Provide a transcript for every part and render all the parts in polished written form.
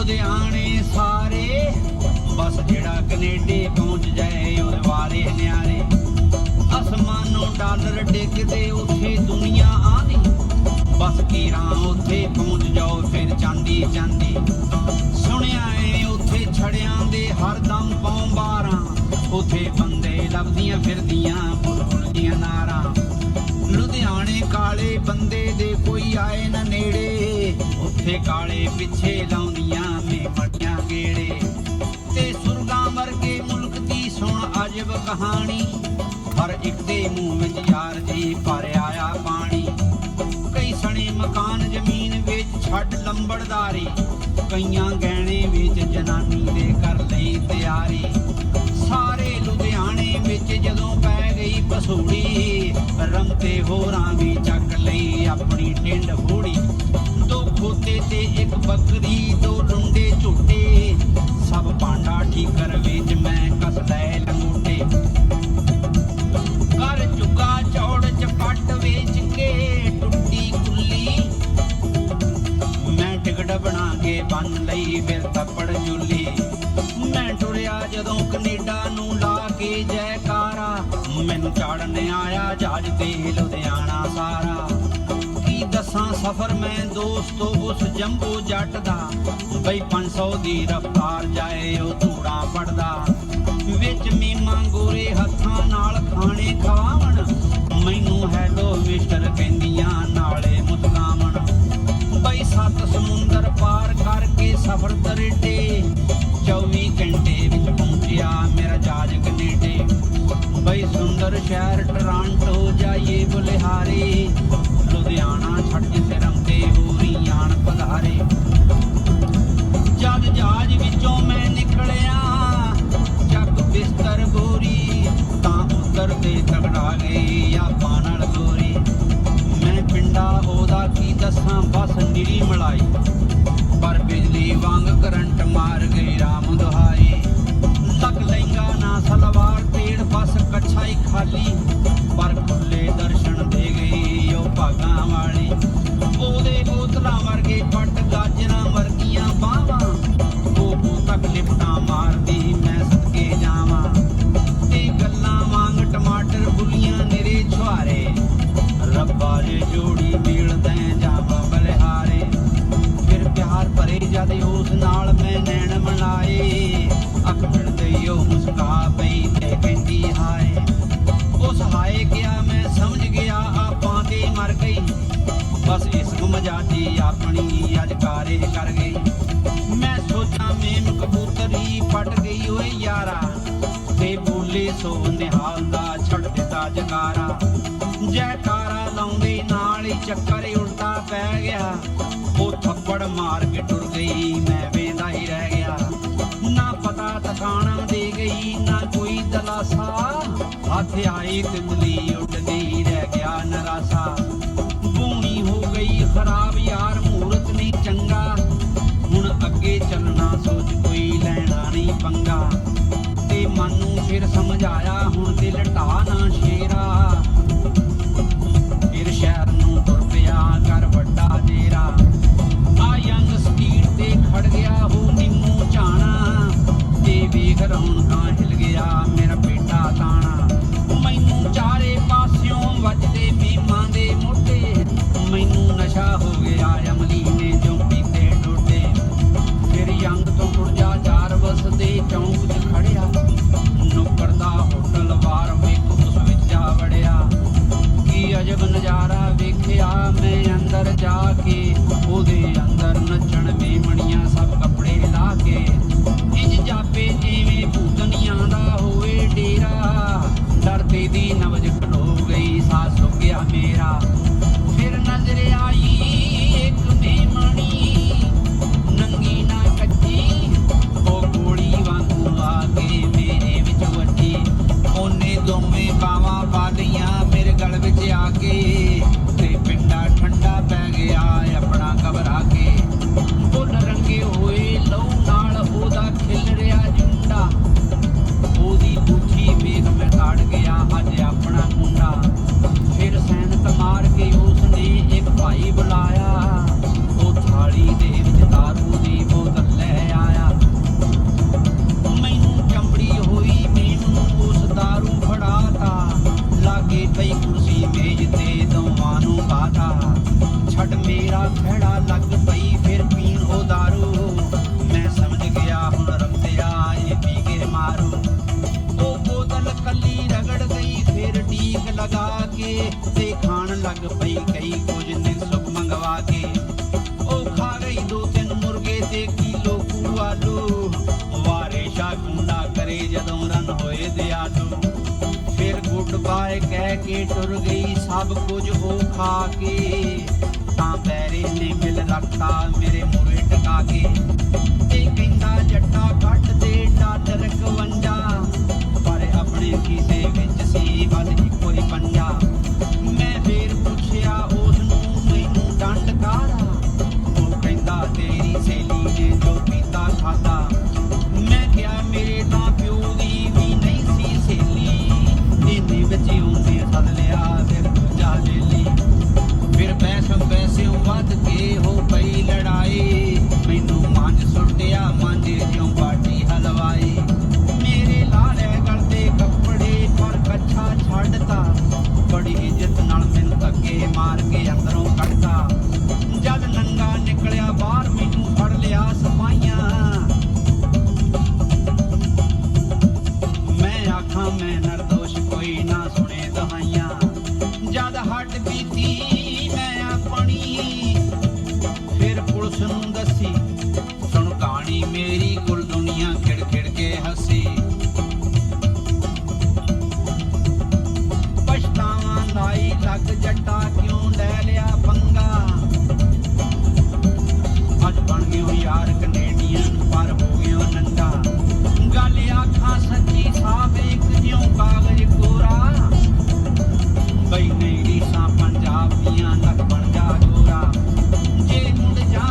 लुधियाने सारे बस जेड़ा कनेडे पहुंच जाए उहदे वारे न्यारे आसमानों डॉलर डिगदे उथे दुनिया आंदी बस कीरां उथे पहुंच जाओ फिर चांदी चांदी सुनिया है उथे छड़ियां दे हरदम पौं बारां उथे बंदे लभदियां फिरदियां बुलबुल दियां नारां लुधियाने काले बंदे दे कोई आए ना नेड़े उथे काले पिछे लाउंदियां मेमणियां गेड़े ते सुरगां वर्गे मुल्क दी सुण अजब कहानी हर एक दे मूंह विच यार जी भर आया पानी कई सणे मकान जमीन विच छड्ड लंबड़दारी कईयां गहणे विच जनानी दे कर लई तैयारी सारे लुधियाने विच जदों पै गई पसूड़ी रमते होरां भी चक लई अपनी टिंड होड़ी दो खोते ते एक बकरी दो लुंडे झूटे सब भांडा ठीकर विच मैं कस लै लंगोटे कर चुका चौड़ चपट वेच के टुट्टी कुल्ली मैं टिकट बना के बन लई फिर तपड़ चुली मैं टुरिया जदों कनेडा नूं ला के जयकारा मैनू चढ़न आया जहाज ते लुधियाना सारा की दसां सफर मैं दोस्तो उस जंबो जट दा बई 500 दी रफ्तार जाए ओ धूड़ा पड़दा विच मीमा गोरे हत्थां नाल खाने खवावण मैनू हैलो मिस्टर कहंदियां नाले मुस्कावण बई 7 समुंदर पार करके सफर तरेटे 24 घंटे विच पहुंचिया मेरा जहाज कनेडे बई सुंदर शहर टोरंटो जाइए बुलिहारे लुधियाना छड़ जिथे रमते होरी आन पधारे जद जहाज विचों मैं निकलिया जग बिस्तर गोरी तां उतर ते तगड़ा गई आपा नाल गोरी मैं पिंडा ओदा की दसां बस निरी मलाई पर बिजली वांग करंट मार गई राम दुहाई लग लहंगा ना सलवार तेड़ बस कच्छा ही खाली पर खुले दर्शन दे गई ओ भागां वाली ओदे बोतलां वर्गे पट गाजरां वर्गियां बावां ओ तक लिपटां मारदी मैं सदके जावां ते गल्लां वांग टमाटर बुलियां निरे छुहारे रब्बा जे जोड़ी मिलदे जावां बलिहारे फिर प्यार भरे जद उस नाल मैं नैन मिलाए अख मिलदे ओ मुस्का पई ते कहंदी हाय उस हाय क्या मैं समझ गया आपां ते मर गई बस इश्क मजाजी अपनी अजकारे कर गई मैं सोचा मेम कबूतरी फट गई ओए यारा ते बोले सो निहाल दा छड़ दिता जकारा जयकारा लाउंदे नाल ही चक्कर उल्टा पै गया ओ थप्पड़ मार के टुर गई मैं वेंदा ही रह गया ना पता ठिकाना दे गई ना कोई दलासा हाथ आई तितली उड़ गई रह गया नरासा बूनी हो गई खराब यार मुहूर्त नहीं चंगा हुण अगे चलना सोच कोई लेना नहीं पंगा ते मानू फिर समझ आया हुण दिल ढा ना शेरा फिर शहर नूं तुर पिया कर वड्डा जेरा आ यंग स्पीड ते खड़ गया हो निम्मू झाना ते वेख रौनकां हिल गया मेरा बेटा ताना मैनू चारे पास्यों वजदे मीमां दे मोटे मैनू नशा हो गया अमली ने जो पीते डोडे फिर यंग तो टुर जा 4 वसदे चौंक च खड़िया नुक्कड़ दा होटल वार वेख उस विच जा वड़िया की अजब नजारा वेखिया मैं अंदर जाके ओदे अंदर नचण मेमणियां सब कपड़े ला के इंज जापे जिवें भूतनियां दा होए डेरा डरते दी नवज खलो गई सा सुकिया मेरा फिर नजर आई एक मेमणी नंगी ना कच्ची ओ गोली वांगू आके मेरे विच वजी ओने दोवें बावां पा लईयां मेरे गल विच आके ते पिंडा ठंडा पै गया अपना घबरा के फुल रंगे होए लहू नाल ओदा खिल रिया झुंडा ओदी बूथी वेख मैं काड़ गया अज अपना मुंडा फिर सैनत मार के उसने एक भाई बुलाया ओ थाली दे विच दारू दी बोतल लै ਪਈ ਕੁਰਸੀ ਮੇਜ਼ ਤੇ ਦੋਵਾਂ ਨੂੰ ਬਾਧਾ ਛੱਡ ਮੇਰਾ ਖਹਿੜਾ ਲੱਗ ਪਈ ਫਿਰ ਪੀਣ ਉਹ ਦਾਰੂ ਮੈਂ ਸਮਝ ਗਿਆ ਹੁਣ ਰਮਤਿਆ ਇਹ ਪੀ ਕੇ ਮਾਰੂ ਉਹ ਬੋਤਲ ਕੱਲੀ ਰਗੜ ਗਈ ਫਿਰ ਢੀਕ ਲਗਾ ਕੇ ਤੇ ਖਾਣ ਲੱਗ ਪਈ ਕਈ ਕੁਝ ਦਿਨ ਸੁੱਖ ਮੰਗਵਾ ਕੇ ਉਹ ਖਾ ਗਈ 2-3 ਮੁਰਗੇ ਤੇ ਕਿਲੋ ਕੂ ਆਲੂ ਵਾਰੇ ਸ਼ਾ ਕੁੰਡਾ ਕਰੇ ਜਦੋਂ ਰਨ ਹੋਏ ਦਿਆਲੂ ਫਿਰ ਗੁੱਡ ਬਾਏ ਕਹਿ ਕੇ ਟੁਰ ਗਈ ਸਭ ਕੁਝ ਉਹ ਖਾ ਕੇ ਤਾਂ ਪੈਰੇ ਨੇ ਮਿਲ ਰੱਖਤਾ ਮੇਰੇ ਮੂਹਰੇ ਟਕਾ ਕੇ ਤੇ ਕਹਿੰਦਾ ਜੱਟਾ ਕੱਢ ਦੇ ਡਾਲਰ 51 ਪਰ ਆਪਣੇ ਖੀਸੇ ਵਿੱਚ ਸੀ ਬਸ ਇੱਕੋ ਹੀ ਪੰਜਾ ਮੈਂ ਫੇਰ ਪੁੱਛਿਆ ਉਸ ਨੂੰ ਮੈਨੂੰ ਡੰਡ ਕਾਹਦਾ ਉਹ ਕਹਿੰਦਾ ਤੇਰੀ ਸਹੇਲੀ ਨੇ ਜੋ ਪੀਤਾ ਖਾਦਾ ਮੈਂ ਕਿਹਾ ਮੇਰੇ ਤਾਂ ਪਿਓ ਦੀ ਵੀ ਨਹੀਂ ਸੀ ਸਹੇਲੀ ਇਹਨੇ ਵਿੱਚ ਆਉਂਦੇ ਸੱਦ ਲਿਆ ਫਿਰ ਦੂਜਾ ਜੇਲੀ ਫਿਰ ਪੈਸਿਓਂ ਵੱਧ ਕੇ ਹੋ ਪਈ ਲੜਾਈ ਮੈਨੂੰ ਮੰਝ ਸੁੱਟਿਆ ਮਾਂਜੇ ਜਿਉਂ ਬਾਟੀ ਹਲਵਾਈ ਮੇਰੇ ਲਾਲੇ ਗਲ ਦੇ ਕੱਪੜੇ ਪਰ ਕੱਛਾ ਛੱਡਤਾ ਬੜੀ ਇੱਜ਼ਤ ਨਾਲ ਮੈਨੂੰ ਧੱਕੇ ਮਾਰ ਕੇ ਅੰਦਰੋਂ ਕੱਢਤਾ ਜਦ ਨੰਗਾ ਨਿਕਲਿਆ ਬਾਹਰ ਮੈਨੂੰ ਫੜ ਲਿਆ ਸਪਾਈਆਂ ਮੈਂ ਆਖਾਂ ਮੈਂ ਨਿਰਦੋਸ਼ ਕੋਈ ਨਾ ਸੁਣੇ ਦਹਾਈਆਂ ਜਦ ਹੱਡ ਬੀਤੀ ਮੈਂ ਆਪਣੀ ਫਿਰ ਪੁਲਿਸ ਨੂੰ ਦੱਸੀ ਸੁਣ ਕਹਾਣੀ ਮੇਰੀ ਕੁਲ ਦੁਨੀਆ ਖਿੜ ਖਿੜ ਕੇ ਹੱਸੀ ਪਛਤਾਵਾਂ ਲਾਈ ਲੱਗ ਜੱਟਾ ਕਿਉਂ ਲੈ ਲਿਆ ਪੰਗਾ ਅੱਜ ਬਣ ਗਿਓ ਯਾਰ ਕੈਨੇਡੀਅਨ ਪਰ ਹੋ ਗਿਓ ਨੰਗਾ ਗੱਲ ਆਖਾਂ ਸੱਚੀ ਸਾਫ ਇੱਕ ਜਿਉਂ ਕਾਗਜ਼ ਕੋਰਾ ਬਈ ਨਹੀਂ ਰੀਸਾਂ ਪੰਜਾਬ ਦੀਆਂ ਲੱਖ ਬਣ ਜਾ ਜੋਰਾ ਜੇ ਮੁੜ ਜਾ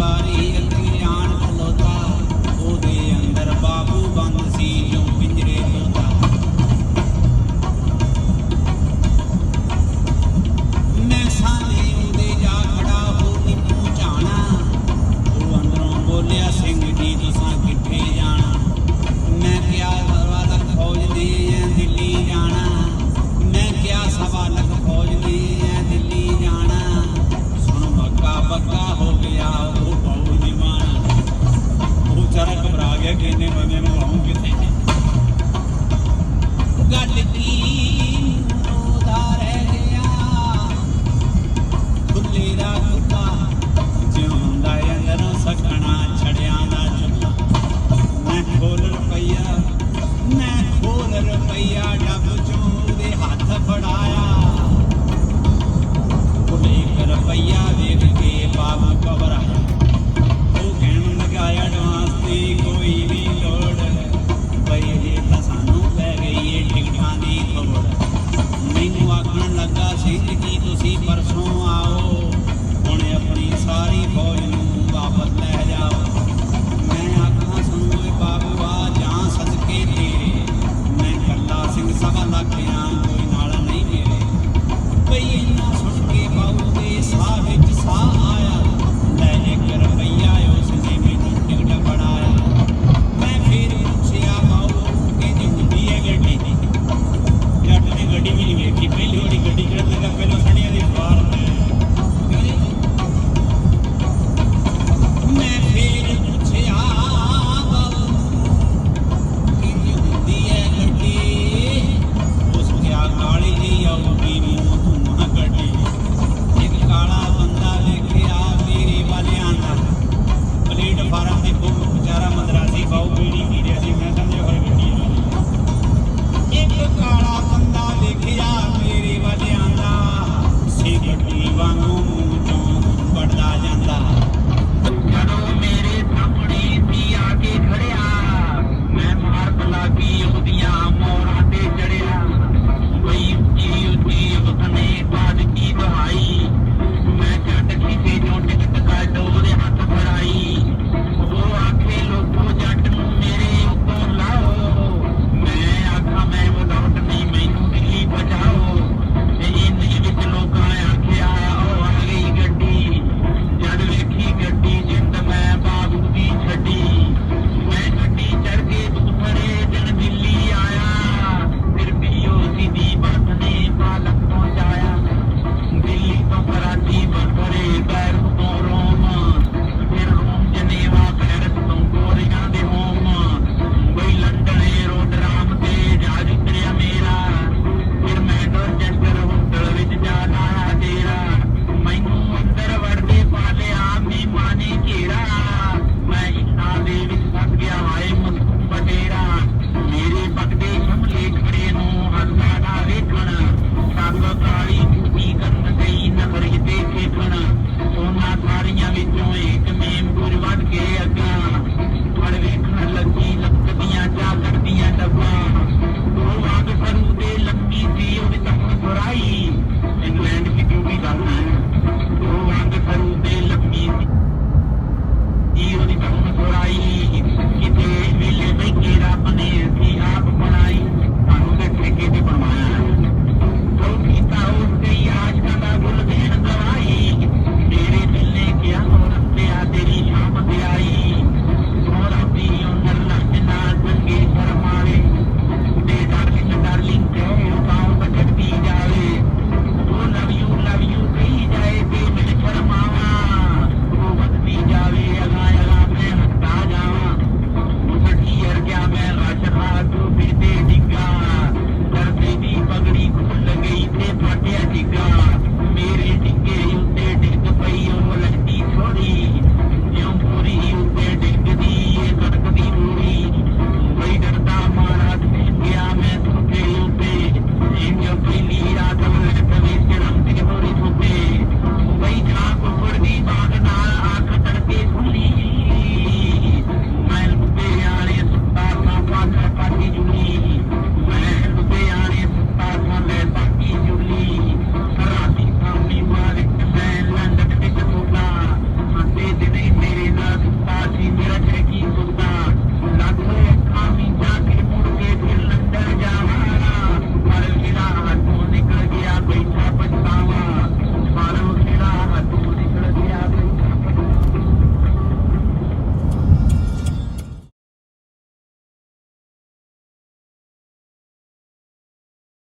ਯਾਰੀ